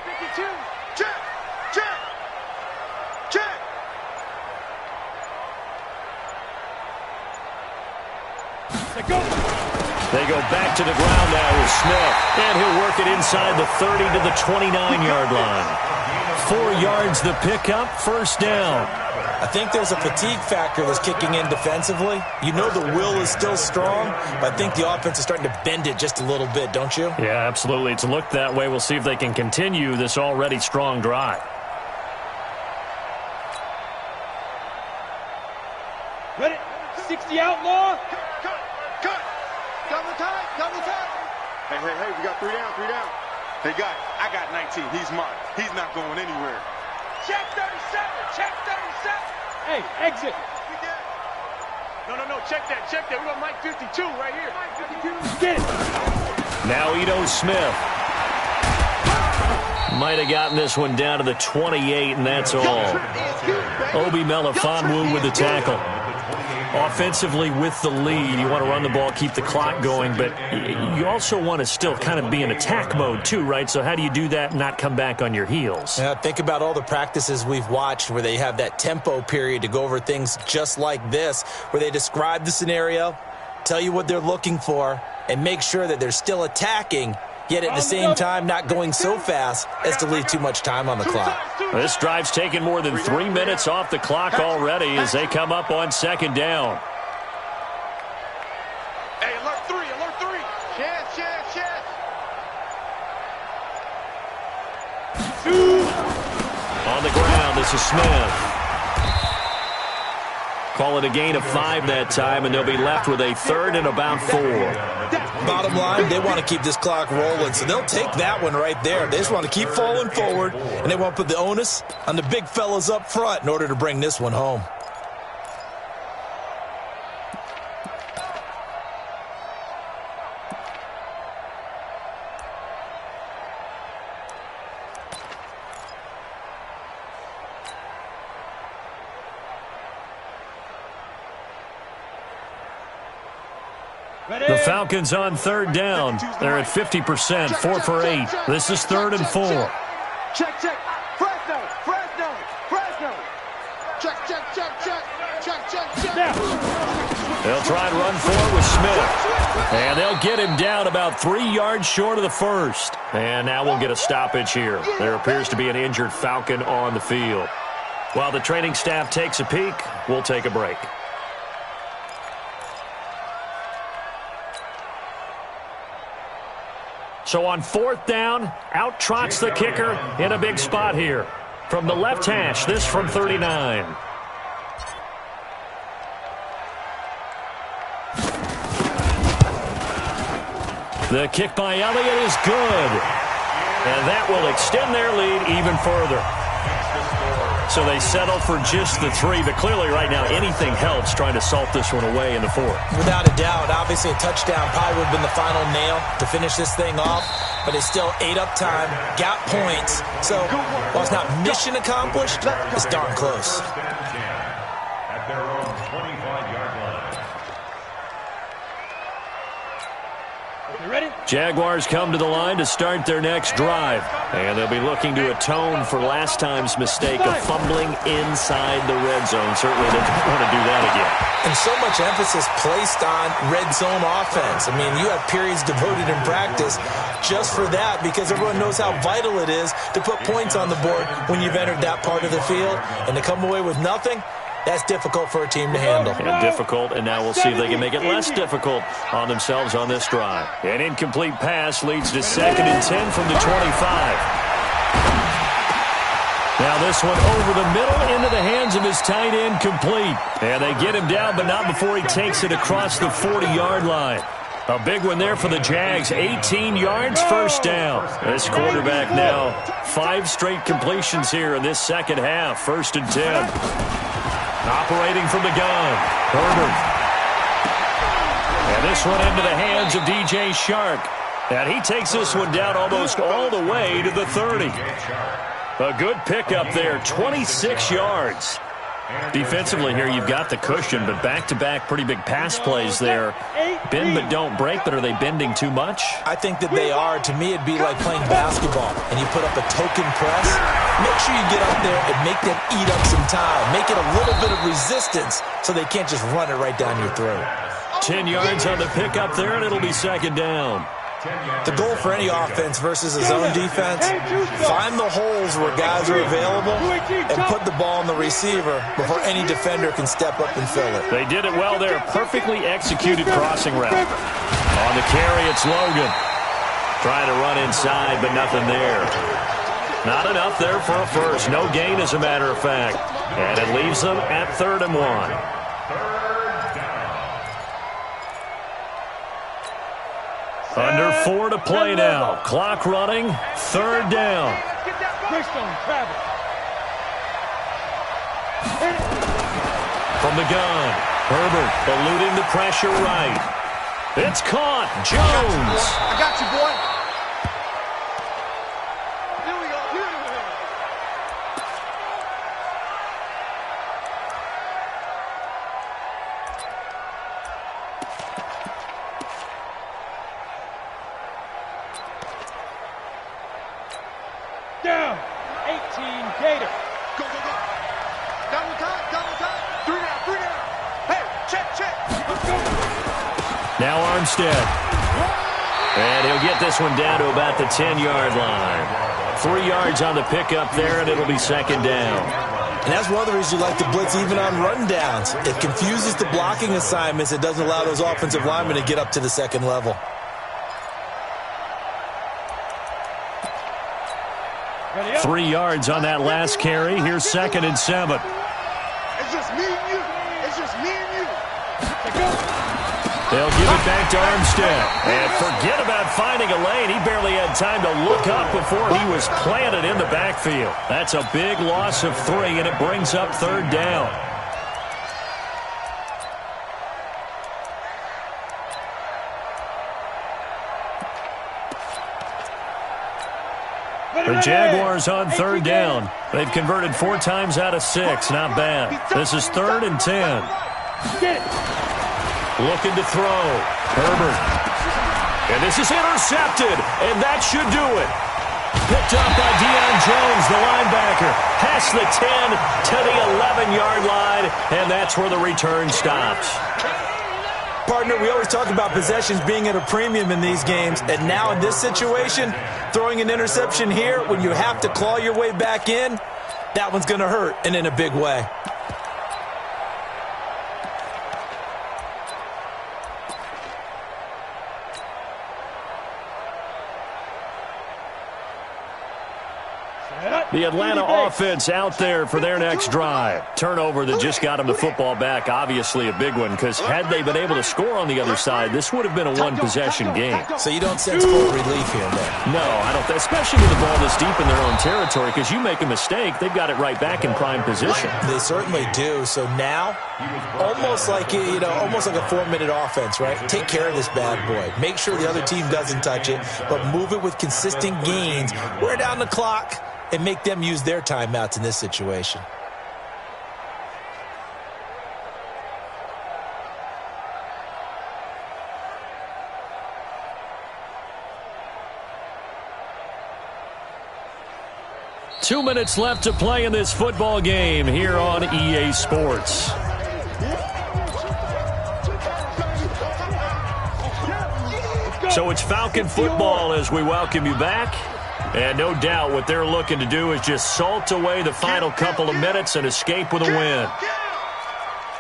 52. Check. Check. Check. They go back to the ground now with Smith. And he'll work it inside the 30 to the 29-yard line. 4 yards the pickup, first down. I think there's a fatigue factor that's kicking in defensively. You know the will is still strong, but I think the offense is starting to bend it just a little bit, don't you? Yeah, absolutely. It's looked that way. We'll see if they can continue this already strong drive. Ready? 60 outlaw. Cut. Double time. Double time. Hey, we got 3 down, 3 down. Hey, guys, I got 19. He's mine. He's not going anywhere. Check 37. Check 37. Hey, exit. No. Check that. We got Mike 52 right here. Mike 52. Get it. Now Ito Smith. Might have gotten this one down to the 28, and that's all. Obi Melifonwu with the tackle. Offensively with the lead, you want to run the ball, keep the clock going, but you also want to still kind of be in attack mode too, right? So how do you do that and not come back on your heels? Yeah, think about all the practices we've watched where they have that tempo period to go over things just like this, where they describe the scenario, tell you what they're looking for, and make sure that they're still attacking, yet at the same time not going so fast as to leave too much time on the clock. This drive's taken more than 3 minutes off the clock already as they come up on 2nd down. Hey, alert 3. Chance. On the ground, this is Smith. Call it a gain of 5 that time, and they'll be left with a 3rd and about 4. Bottom line, they want to keep this clock rolling, so they'll take that one right there. They just want to keep falling forward, and they want to put the onus on the big fellas up front in order to bring this one home. The Falcons on 3rd down. They're at 50%, 4 for 8. This is 3rd and 4. Check. Fresno. Check. They'll try and run forward with Smith. And they'll get him down about 3 yards short of the first. And now we'll get a stoppage here. There appears to be an injured Falcon on the field. While the training staff takes a peek, we'll take a break. So on 4th down, out trots the kicker in a big spot here. From the left hash, this from 39. The kick by Elliott is good. And that will extend their lead even further. So they settle for just the 3, but clearly right now anything helps trying to salt this one away in the 4th. Without a doubt, obviously a touchdown probably would have been the final nail to finish this thing off, but it's still ate up time, got points. So while it's not mission accomplished, it's darn close. At their own 25-yard line. You ready? Jaguars come to the line to start their next drive. And they'll be looking to atone for last time's mistake of fumbling inside the red zone. Certainly they don't want to do that again. And so much emphasis placed on red zone offense. I mean, you have periods devoted in practice just for that because everyone knows how vital it is to put points on the board when you've entered that part of the field. And to come away with nothing, that's difficult for a team to handle. And difficult, and now we'll see if they can make it less difficult on themselves on this drive. An incomplete pass leads to 2nd and 10 from the 25. Now this one over the middle into the hands of his tight end, complete. And they get him down, but not before he takes it across the 40-yard line. A big one there for the Jags. 18 yards, first down. This quarterback now 5 straight completions here in this second half. 1st and 10. Operating from the gun. Herbert. And this one into the hands of DJ Shark. And he takes this one down almost all the way to the 30. A good pickup there, 26 yards. Defensively here, you've got the cushion, but back-to-back pretty big pass plays there. Bend but don't break, but are they bending too much? I think that they are. To me, it'd be like playing basketball, and you put up a token press. Make sure you get up there and make them eat up some time. Make it a little bit of resistance so they can't just run it right down your throat. 10 yards on the pickup there, and it'll be 2nd down. The goal for any offense versus a zone defense, find the holes where guys are available and put the ball on the receiver before any defender can step up and fill it. They did it well there. Perfectly executed crossing route. On the carry, it's Logan. Trying to run inside, but nothing there. Not enough there for a first. No gain, as a matter of fact. And it leaves them at 3rd and 1. Under 4 to play now. Clock running. 3rd down. From the gun. Herbert eluding the pressure right. It's caught. Jones. I got you, boy. Here we go. Down. 18 Gator. Go, go, go. Double time, double time. 3 down, 3 down. Hey, check. Let's go. Now Armstead. And he'll get this one down to about the 10-yard line. 3 yards on the pickup there, and it'll be 2nd down. And that's one of the reasons you like to blitz even on run downs. It confuses the blocking assignments. It doesn't allow those offensive linemen to get up to the 2nd level. Ready up. 3 yards on that last carry. Here's 2nd and 7. It's just me and you. It's just me and you. They'll give it back to Armstead. And forget about finding a lane. He barely had time to look up before he was planted in the backfield. That's a big loss of 3, and it brings up 3rd down. The Jaguars on 3rd down. They've converted 4 times out of 6. Not bad. This is 3rd and 10. Get it. Looking to throw. Herbert. And this is intercepted. And that should do it. Picked up by Deion Jones, the linebacker. Past the 10 to the 11-yard line. And that's where the return stops. Partner, we always talk about possessions being at a premium in these games. And now in this situation, throwing an interception here when you have to claw your way back in, that one's going to hurt, and in a big way. The Atlanta offense out there for their next drive. Turnover that just got them the football back. Obviously a big one, because had they been able to score on the other side, this would have been a one-possession game. So you don't sense full relief here, though? No, I don't. Especially with the ball this deep in their own territory, because you make a mistake, they've got it right back in prime position. They certainly do. So now, almost like almost like a 4-minute offense, right? Take care of this bad boy. Make sure the other team doesn't touch it, but move it with consistent gains. Wear down the clock and make them use their timeouts in this situation. Two minutes left to play in this football game here on EA Sports. So it's Falcon football as we welcome you back. And no doubt what they're looking to do is just salt away the final couple of minutes and escape with a win.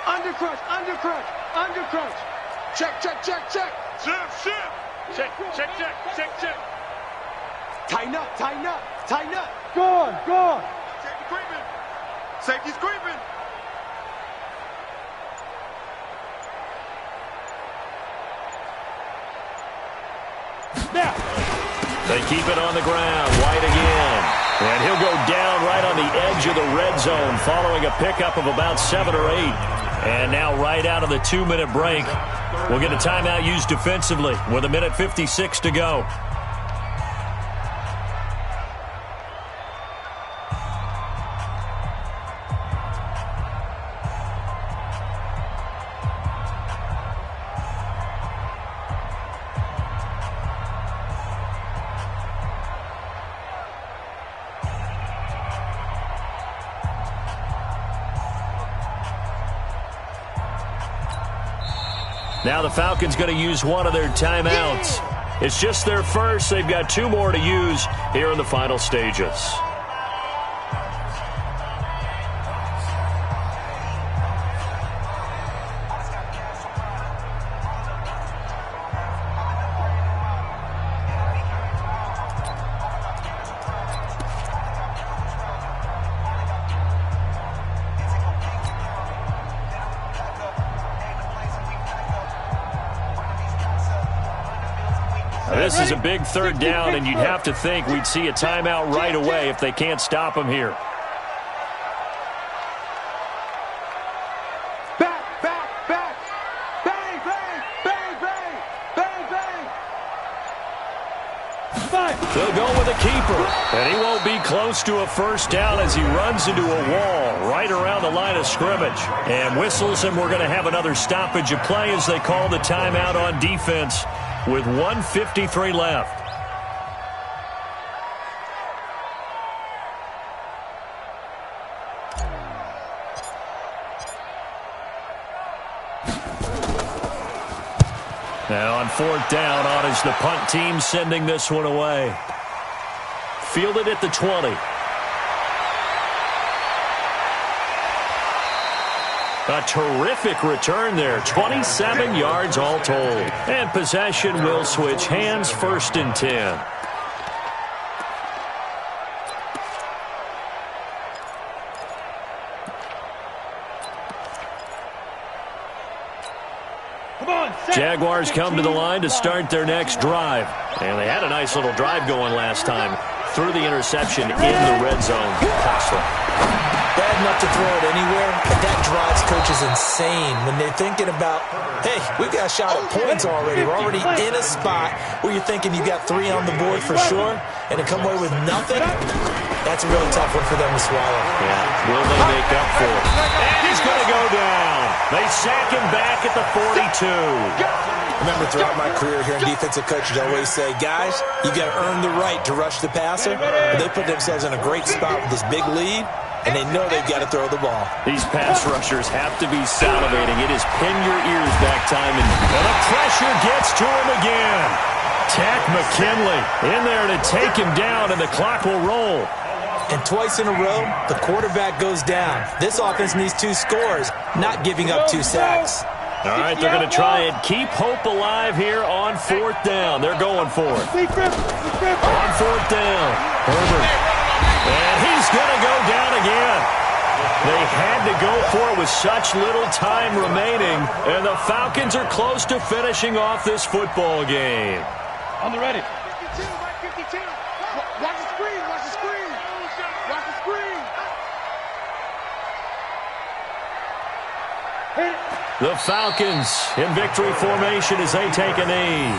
Under crunch, under crunch, under crunch. Check. Shift. Check. Tighten up. Gone. Safety's creeping. Now. They keep it on the ground. White again. And he'll go down right on the edge of the red zone following a pickup of about 7 or 8. And now right out of the 2-minute break, we'll get a timeout used defensively with 1:56 to go. Now the Falcons going to use one of their timeouts. It's just their first. They've got 2 more to use here in the final stages. This is a big 3rd down, and you'd have to think we'd see a timeout right away if they can't stop him here. Back, back, back. Bang, bang, bang, bang, bang, bang. They'll go with a keeper, and he won't be close to a 1st down as he runs into a wall right around the line of scrimmage. And whistles, and we're going to have another stoppage of play as they call the timeout on defense with 1:53 left. Now on 4th down, on is the punt team sending this one away. Fielded at the 20. A terrific return there. 27 yards all told. And possession will switch hands, 1st and 10. Jaguars come to the line to start their next drive. And they had a nice little drive going last time. Through the interception in the red zone. Bad enough to throw it anywhere, but that drives coaches insane when they're thinking about, hey, we've got a shot at points already. We're already in a spot where you're thinking you got 3 on the board for sure, and to come away with nothing, that's a really tough one for them to swallow. Yeah, will they make up for it? And he's going to go down. They sack him back at the 42. Remember, throughout my career here in defensive coaches, I always say, guys, you got to earn the right to rush the passer. But they put themselves in a great spot with this big lead, and they know they've got to throw the ball. These pass rushers have to be salivating. It is pin your ears back time, and the pressure gets to him again. Tack McKinley in there to take him down, and the clock will roll. And twice in a row, the quarterback goes down. This offense needs 2 scores, not giving up 2 sacks. All right, they're going to try and keep hope alive here on 4th down. They're going for it. On 4th down, Herbert. And he's going to go down again. They had to go for it with such little time remaining, and the Falcons are close to finishing off this football game. On the ready. 52, right 52. Watch the screen, watch the screen. Watch the screen. Hit it. The Falcons in victory formation as they take a knee.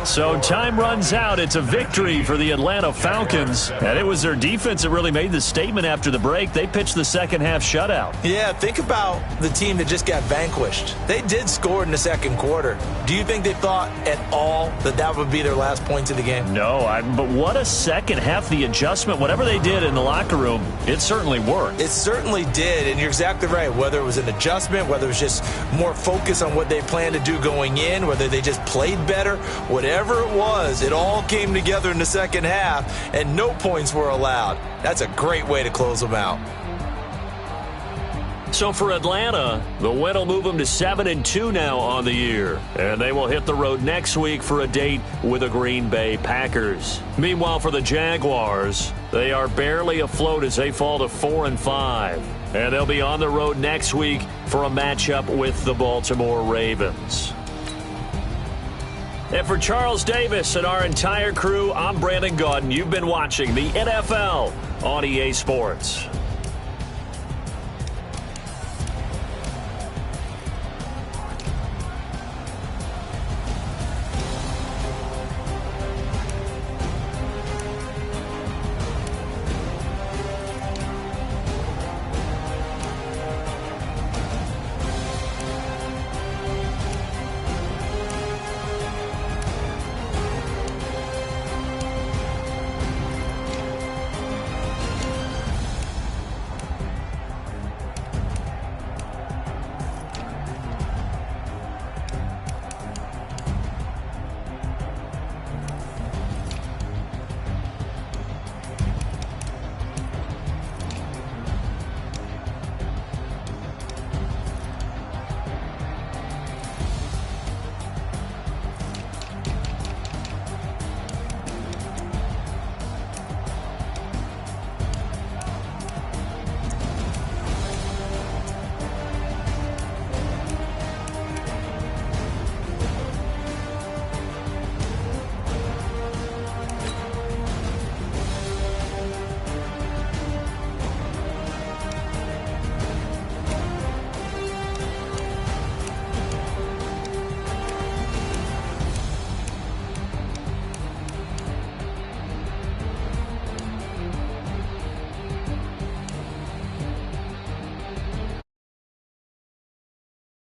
So time runs out. It's a victory for the Atlanta Falcons. And it was their defense that really made the statement after the break. They pitched the second half shutout. Yeah, think about the team that just got vanquished. They did score in the 2nd quarter. Do you think they thought at all that that would be their last points of the game? No, but what a second half. The adjustment, whatever they did in the locker room, it certainly worked. It certainly did, and you're exactly right. Whether it was an adjustment, whether it was just more focus on what they planned to do going in, whether they just played better, whatever. whatever it was, it all came together in the second half, and no points were allowed. That's a great way to close them out. So for Atlanta, the win will move them to 7-2 now on the year. And they will hit the road next week for a date with the Green Bay Packers. Meanwhile, for the Jaguars, they are barely afloat as they fall to 4-5. And they'll be on the road next week for a matchup with the Baltimore Ravens. And for Charles Davis and our entire crew, I'm Brandon Gaudin. You've been watching the NFL on EA Sports.